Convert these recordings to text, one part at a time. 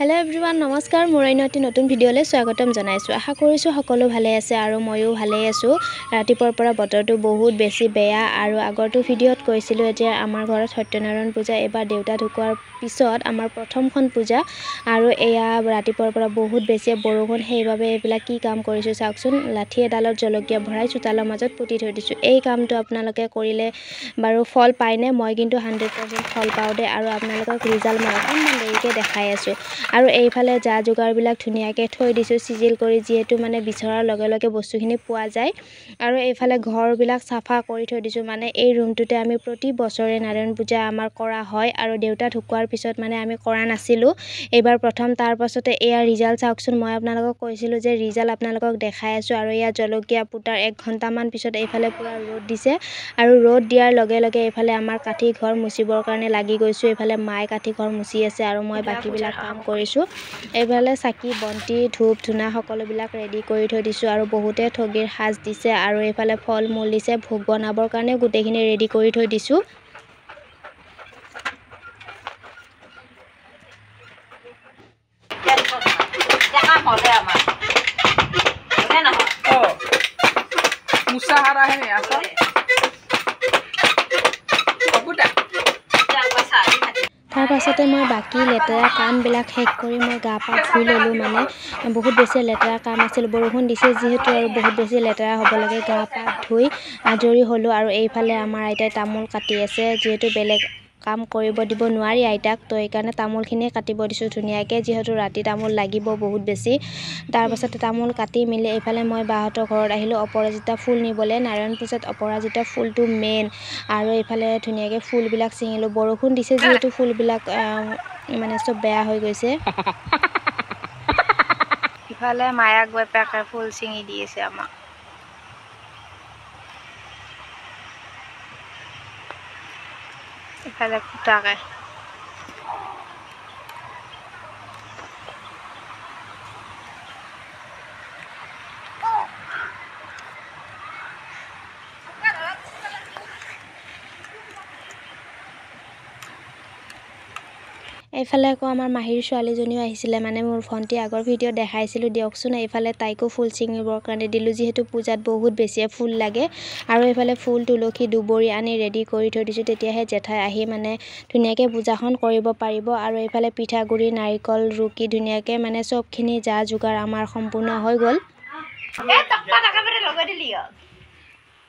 Hello everyone नमस्कार मोर अति नतुन भिडिओले स्वागतम जनाइछु आशा करिछु सकलो भाले आछे आरो मयো भाले आछु रातिपर পৰা বতৰটো বহুত বেছি বেয়া আৰু আগৰটো ভিডিওত কৈছিলো যে আমাৰ ঘৰত সত্যনাৰায়ণ পূজা এবাৰ দেউতা ঢুকুৱাৰ পিছত আমাৰ প্ৰথমখন পূজা আৰু এয়া ৰাতিपर পৰা বহুত বেছি বৰষুণ সেইভাবে এইবিলাক কি কাম কৰিছো চাওকচোন লাঠি এডালত জলকীয়া ভৰাই চোতালৰ মাজত পুতি থৈ দিছো এই কামটো আপোনালোকে কৰিলে বাৰু ফল পাইনে মই কিন্তু 100% ফল পাও দে আৰু আপোনালোকক ৰিজাল্ট মই অকমান দেৰিকে দেখাই আছো আৰু এইফালে যা যোগাৰ বিলাক ধুনিয়াকে থৈ দিছো সিজিল কৰি যেহেতু মানে বিছৰাৰ লগে লগে বস্তুখিনি পোৱা যায় আৰু এইফালে ঘৰ বিলাক সাফা কৰি থৈ দিছো মানে এই ৰুমটোতে আমি প্ৰতি বছৰে নাৰায়ণ পূজা আমাৰ কৰা হয় আৰু দেউতা ঢুকুৱাৰ পিছত মানে আমি কৰা নাছিলো এবাৰ প্ৰথম তাৰ পাছতে এয়া ৰিজাল্ট চাওকচোন মই আপোনালোকক কৈছিলো যে ৰিজাল্ট আপোনালোকক দেখাই আছো আৰু এয়া জলকীয়া পুটাৰ 1 ঘণ্টা মান পিছত এইফালে পুৰা ৰ'দ দিছে আৰু ৰ'দ দিয়াৰ লগে লগে এইফালে আমাৰ কাঠি ঘৰ মুচিবৰ কাৰণে লাগি গৈছো এইফালে মাই কাঠি ঘৰ মুচি আছে আৰু মই বাকি বিলাক কাম কৰিছো এইফালে চাকি বন্তি ধূপ ধুনা সকলো বিলাক ৰেডি কৰি থৈ দিছো আৰু বহুতে ঠগিৰ সাজ দিছে আৰু এইফালে ফল মূল দিছে ভোগ বনাবৰ কাৰণে গুটেখিনি ৰেডি কৰি থৈ দিছো मुसाहारा है नहीं आसा তাৰ পাছতে মই বাকি লেতেৰা কাম বিলাক শেষ কৰি মই গা পা ধুই ললো মানে বহুত বেছি লেতেৰা কাম আছিল বৰষুণ দিছে যেহেতু আৰু বহুত বেছি লেতেৰা হ'ব লাগে গা পা ধুই আজৰি হলো আৰু এইফালে আমাৰ আইতাই তামোল কাটি আছে যেহেতু বেলেগ কাম কৰিব দিব নোৱাৰি আইতাক তো এই কাৰণে তামোলখিনি কাটিব দিছো ধুনিয়াকে যেহেতু ৰাতি তামোল লাগিব বহুত বেছি তাৰ পাছতে তামোল কাটি মিলি এইফালে মই বাহতৰ ঘৰত আহিলো অপৰাজিতা ফুল নিবলে নাৰায়ণ পূজাত অপৰাজিতা ফুলটো মেইন আৰু এইফালে ধুনিয়াকে ফুল বিলাক চিঙিলো বৰষুণ দিছে যেহেতু ফুল বিলাক মানে সব বেয়া হৈ গৈছে ইফালে মায়াক বেপাকে ফুল চিঙি দিয়েছে আমাক ইফালে কুটাকে এইফালে আকৌ আমাৰ মাহিৰ ছোৱালীজনীও আহিছিলে মানে মোৰ ফন্টি আগৰ ভিডিও দেখাইছিলো দিয়কচোন এইফালে তাইকো ফুল চিঙিবৰ কাৰণে দিলো যেহেতু পূজাত বহুত বেছি ফুল লাগে আৰু এইফালে ফুল তুলসী দুবৰি আনি ৰেডি কৰি থৈ দিছো তেতিয়াহে জেঠাই আহি মানে ধুনিয়াকে পূজাখন কৰিব পাৰিব আৰু এইফালে পিঠাগুৰি নাৰিকল ৰুকি ধুনিয়াকে মানে সবখিনি যা যোগাৰ আমাৰ সম্পূৰ্ণ হৈ গল এ টক্কা একেবাৰে লগাই দিলি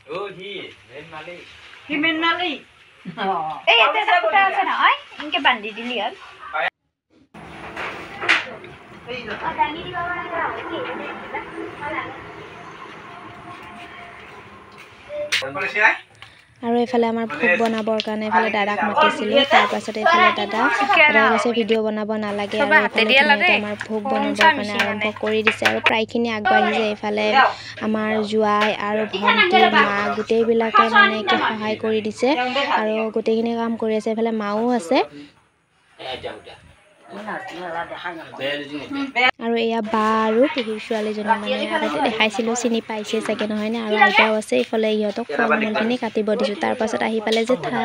ओ जी मेन मालिक হিমেন নালি এই এতে ফুটা আছে নহয় ইনকে বান্ধি দিলি আর আৰু এইফালে আমাৰ ভোগ বনাবৰ কাৰণে এইফালে দাদাক মাতিছিলো তাৰ পাছত এইফালে দাদা কৈছে ভিডিও বনাব নালাগে আৰু এইফালে আমাৰ ভোগ বনাবৰ কাৰণে আৰম্ভ কৰি দিছে আৰু প্ৰায়খিনি আগবাঢ়িছে এইফালে আমাৰ জুৱাই আৰু ভন্টি মা গোটেইবিলাকে মানে কি সহায় কৰি দিছে আৰু গোটেইখিনি কাম কৰি আছে এইফালে মাও আছে আৰু এয়া বা আৰু পেহিৰ ছোৱালীজনী মানে আগতে দেখাইছিলো চিনি পাইছে চাগে নহয় না আৰু আইতাও আছে ইফালে ইহঁতক ফল মূলখিনি কাটিব দিছো তাৰ পাছত আহি পালে জেঠা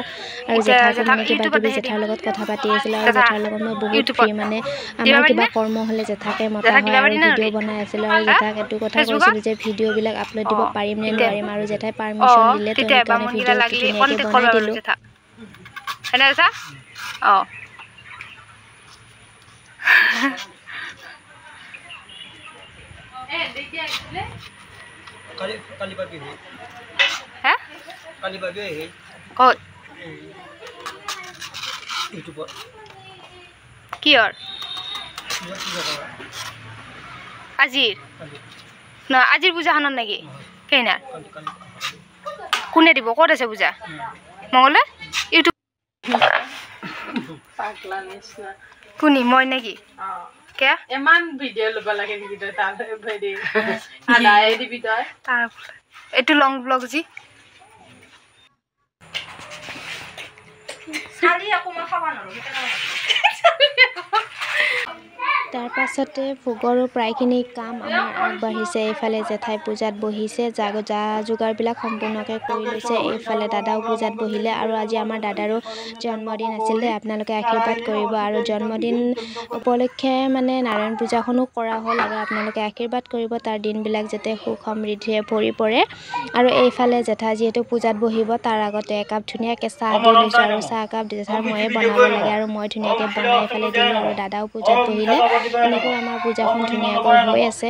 আৰু জেঠাক মানে কিবা কিবি জেঠাৰ লগত কথা পাতি আছিল আৰু জেঠাৰ লগত মই বহুত ফ্ৰী মানে আমাৰ কিবা কৰ্ম হলে জেঠাকে মতা হয় আৰু ভিডিও বনাই আছিল আৰু জেঠাক এটো কথা কৈছিল যে ভিডিও বিলাক আপলোড দিব পাৰিম নে নোৱাৰিম আৰু জেঠাই পাৰমিশন দিলে তো সেইকাৰণে ভিডিও ধুনীয়াকে বনাই দিলো এনে আছে অ काली बाबी है हैं काली बाबी है कौन यूट्यूबर की और আজির না আজির পূজা হন নাকি কেনা কোনে দিব কত আছে পূজা মঙ্গলে ইউটিউব পাগলা নিছিনা কোনি মই নাকি কে এমান ভিডিও লব লাগে ভিডিও তার ভিডিও আলাই দিবি তই তার এটু লং ব্লগ জি সালি আকো মই খাবা নৰো তাৰ পাছতে ভোগৰো প্ৰায়খিনি কাম আমাৰ আগবাঢ়িছে। এইফালে জেঠাই পূজাত বহিছে, যা যোগাৰবিলাক সম্পূৰ্ণকৈ কৰি লৈছে। এইফালে দাদাও পূজাত বহিলে আৰু আজি আমাৰ দাদাৰো জন্মদিন আছিলে। আপোনালোকে আশীৰ্বাদ কৰিব আৰু জন্মদিন উপলক্ষে মানে নাৰায়ণ পূজাখনো কৰা হ'ল আৰু আপোনালোকে আশীৰ্বাদ কৰিব তাৰ দিনবিলাক যাতে সুখ সমৃদ্ধিৰে ভৰি পৰে। আৰু এইফালে জেঠা যিহেতু পূজাত বহিব তাৰ আগতে একাপ ধুনীয়াকৈ চাহ দি লৈছোঁ আৰু চাহ একাপ জেঠাৰ ময়ে বনাব লাগে আৰু মই ধুনীয়াকৈ বনাই এইফালে দিলোঁ আৰু দাদাও পূজাত বহিলে। এনেকৈ আমাৰ পূজাখন ধুনীয়াকৈ হৈ আছে।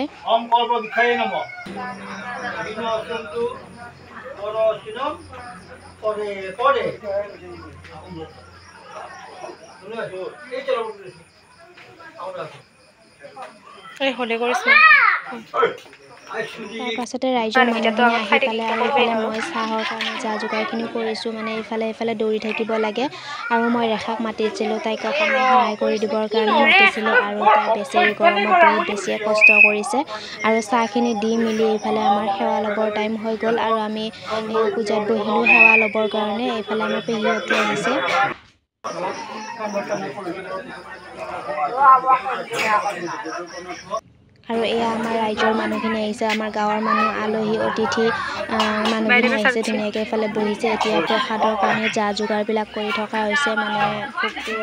তাৰ পাছতে ৰাইজৰ মানুহখিনি আহি পালে আৰু এইফালে মই চাহৰ কাৰণে যা যোগাৰখিনি কৰিছোঁ। মানে এইফালে দৌৰি থাকিব লাগে আৰু মই ৰেখাক মাতিছিলোঁ, তাইক অকণমান সহায় কৰি দিবৰ কাৰণে মাতিছিলোঁ আৰু তাই বেচেৰি গৰমত বহুত বেছিয়ে কষ্ট কৰিছে। আৰু চাহখিনি দি মেলি এইফালে আমাৰ সেৱা ল'বৰ টাইম হৈ গ'ল আৰু আমি পূজাত বহিলোঁ সেৱা ল'বৰ কাৰণে। এইফালে আমাৰ পেহীহঁতো আহিছে। আৰু এয়া আমাৰ ৰাইজৰ মানুহখিনি আহিছে, আমাৰ গাঁৱৰ মানুহ, আলহী অতিথি মানুহখিনি আহিছে, ধুনীয়াকৈ এইফালে বহিছে। এতিয়া প্ৰসাদৰ কাৰণে যা যোগাৰবিলাক কৰি থকা হৈছে। মানে ভোগটো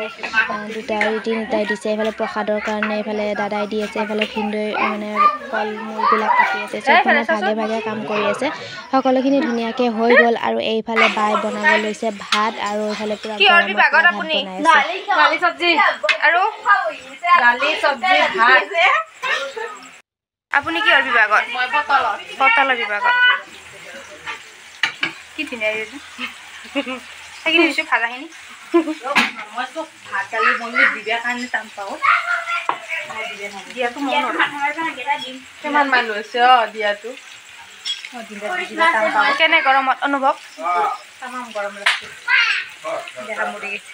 দুটাই তিনিটাই দিছে। এইফালে প্ৰসাদৰ কাৰণে এইফালে দাদাই দি আছে, এইফালে ভিনদৈ মানে ফল মূলবিলাক কাটি আছে। চব মানে ভাগে ভাগে কাম কৰি আছে। সকলোখিনি ধুনীয়াকৈ হৈ গ'ল আৰু এইফালে বাই বনাব লৈছে ভাত আৰু এইফালে পূৰা গৰমত ভাত বনাই আছে। আপুনি কিহৰ বিভাগত? মই পটলত। পটলৰ বিভাগত। কি ধুনীয়া সেইখিনি দিছোঁ ভাজাখিনি। মই চব ভাত দালি বনালে দিবৰ কাৰণে টান পাওঁ। দিয়াটো মই কিমান মানুহ আছে দিয়াটো? কেনে গৰমত অনুভৱ? তামাম গৰম লাগছে। দেহা মৰি গৈছে।